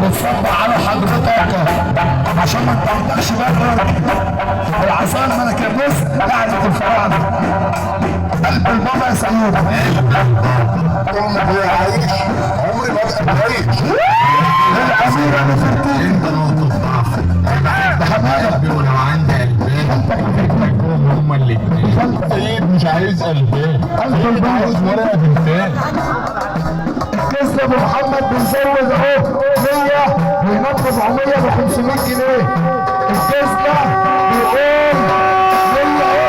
بتصب على حضرتك عشان ما تطلعش بره العصايه الملكيه. بص قاعده الفراعنه قلب البابا يا سعيد. طول ما هو عايش عمري ما ابقى بعيش. الاميره نفرتيتي انت نقطة ضعف. انا قلبي ولو عندي قلبين هما الاتنين. سيد مش عايز قلبين، سيد عايز ورقة بنتين. الكسر ابو محمد بنزود اهو 100 وهناك 400 ب 500 جنيه. الكسر بيقول 100 اهو.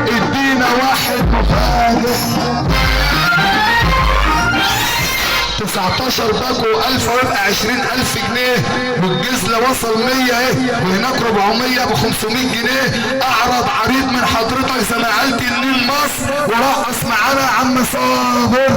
ادينا واحد مفاجئ 19 باكو 1000 ويبقى 20000 جنيه والجزله وصل 100 اهي وهناك 400 ب 500 جنيه. اعرض عريض من حضرتك زي ما قلت النيل مصر ورقص معانا يا عم صابر.